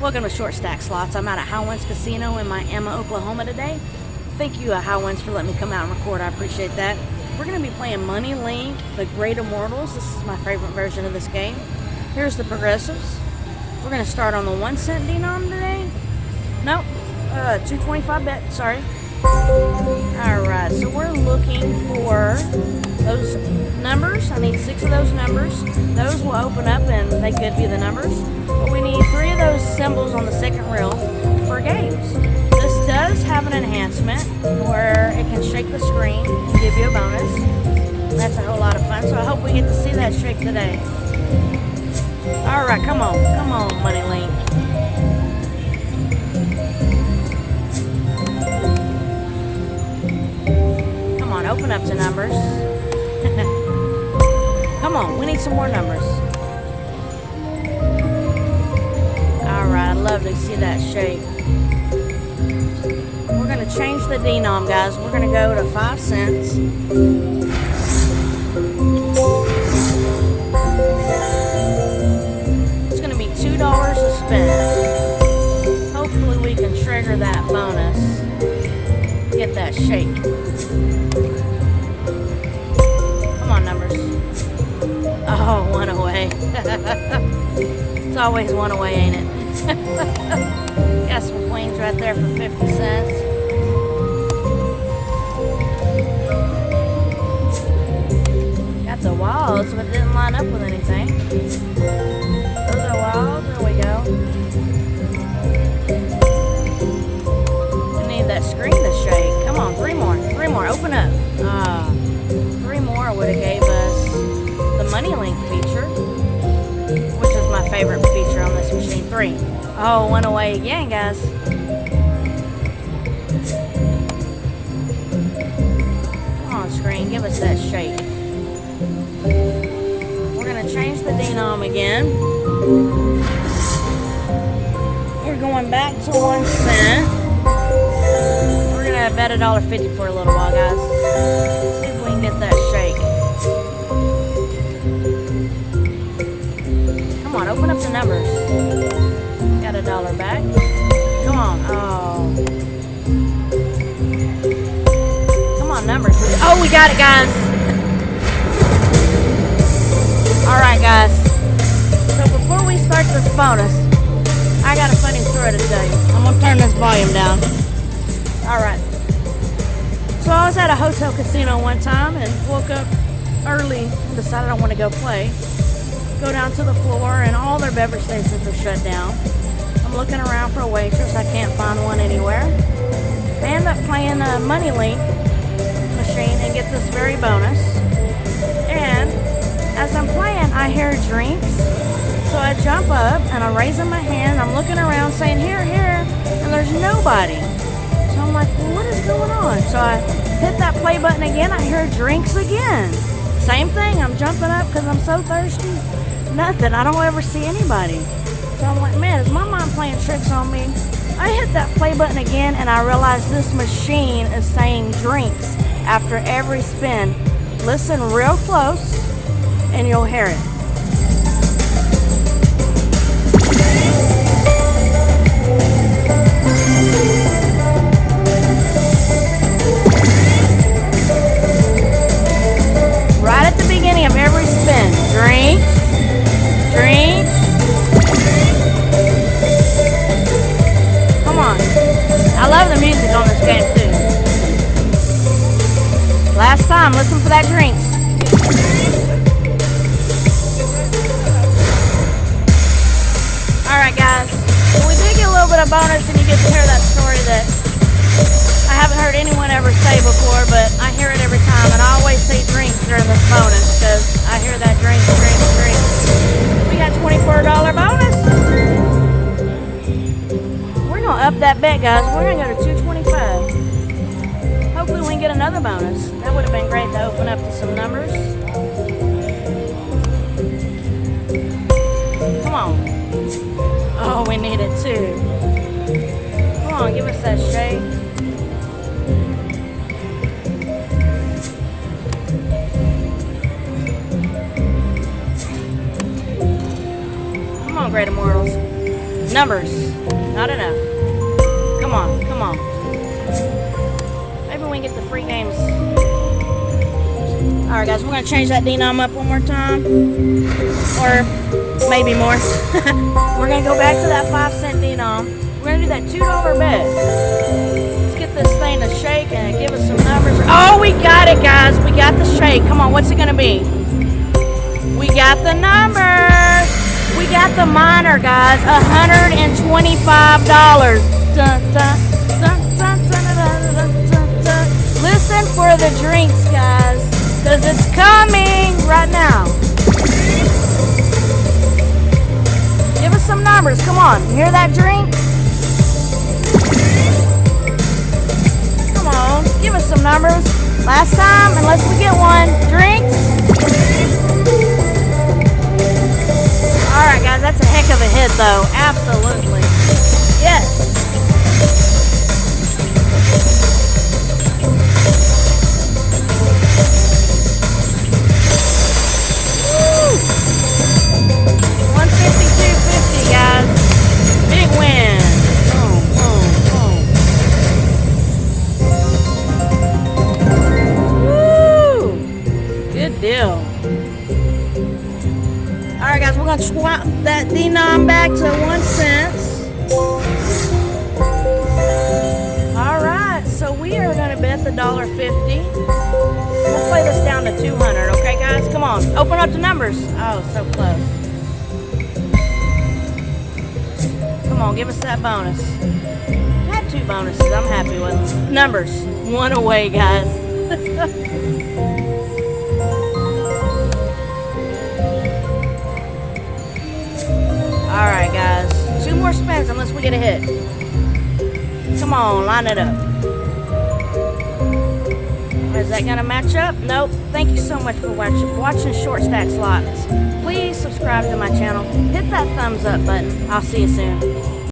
Welcome to Short Stack Slots. I'm out at High Winds Casino in Miami, Oklahoma today. Thank you, High Winds, for letting me come out and record. I appreciate that. We're going to be playing Money Link, the Great Immortals. This is my favorite version of this game. Here's the progressives. We're going to start on the 1 cent denom today. Nope, 225 bet, sorry. Alright, so we're looking for those numbers. I need 6 of those numbers. Those will open up and they could be the numbers. But we need 3 of those symbols on the second reel for games. This does have an enhancement where it can shake the screen and give you a bonus. That's a whole lot of fun, so I hope we get to see that shake today. Alright, come on, Money Link. Come on, open up to numbers. Come on, we need some more numbers. Alright, I'd love to see that shake. We're going to change the denom, guys. We're going to go to 5 cents. It's going to be $2 to spend. Hopefully we can trigger that bonus. Get that shake. Come on, numbers. Oh, 1 away. It's always 1 away, ain't it? Got some queens right there for 50 cents. Got the wilds, but it didn't line up with anything. Those are wilds. There we go. We need that screen to shake. Come on, 3 more. 3 more. Open up. 3 more would have gave us the Money Link feature, which is my favorite feature on this machine. 3. Oh, 1 away again, guys. Come on, screen, give us that shake. We're going to change the denom again. We're going back to 1 cent. We're going to bet $1.50 for a little while, guys. See if we can get that shake. Come on, open up the numbers. Got $1 back. Come on. Oh. Come on, numbers. Oh, we got it, guys. Alright, guys. So before we start this bonus, I got a funny story to tell you. I'm going to turn this volume down. Alright. So I was at a hotel casino one time and woke up early and decided I want to go play. Go down to the floor and all their beverage stations are shut down. I'm looking around for a waitress. I can't find one anywhere. I end up playing a Money Link machine and get this very bonus. And as I'm playing, I hear drinks. So I jump up and I'm raising my hand. I'm looking around saying, here, here. And there's nobody. So I'm like, well, what is going on? So I hit that play button again. I hear drinks again. Same thing. I'm jumping up because I'm so thirsty. Nothing. I don't ever see anybody. So I'm like, man, is my mom playing tricks on me? I hit that play button again and I realized this machine is saying drinks after every spin. Listen real close and you'll hear it. Right at the beginning of every spin. Drinks. Drinks. Come on. I love the music on this game too. Last time, listen for that drinks. Alright guys, so we did get a little bit of bonus and you get to hear that story that I haven't heard anyone ever say before, but I hear it every time and I always say drinks during this bonus because I hear that drinks. We got $24 bonus. We're going to up that bet, guys. We're going to go to $2.25. Hopefully we can get another bonus. That would have been great to open up to some numbers. Come on. Oh, we need it too. Come on, give us that shake. Come on, Great Immortals. Numbers. Not enough. Come on, come on. Maybe we can get the free games. Alright guys, we're going to change that denom up one more time. Or maybe more. We're going to go back to that 5-cent denom. We're going to do that $2 bet. Let's get this thing to shake and give us some numbers. Oh, we got it guys. We got the shake. Come on, what's it going to be? We got the numbers. We got the minor guys. $125. Dun, dun, dun, dun, dun, dun, dun, dun, dun. Listen for the drinks guys. Because it's coming right now. Give us some numbers. Come on. You hear that drink? Come on. Give us some numbers. Last time, unless we get one. Drinks. Alright guys, that's a heck of a hit though. Absolutely. Yes. Woo! 152.50 guys. Big win. Boom, boom, boom. Woo! Good deal. Alright guys, we're going to swap that denom back to 1 cent. Alright, so we are going to bet the $1.50. We'll play this down to 200, okay guys? Come on, open up the numbers. Oh, so close. Come on, give us that bonus. I had 2 bonuses, I'm happy with them. Numbers, 1 away guys. Alright guys, 2 more spins unless we get a hit. Come on, line it up. Is that going to match up? Nope. Thank you so much for watching Short Stack Slots. Please subscribe to my channel. Hit that thumbs up button. I'll see you soon.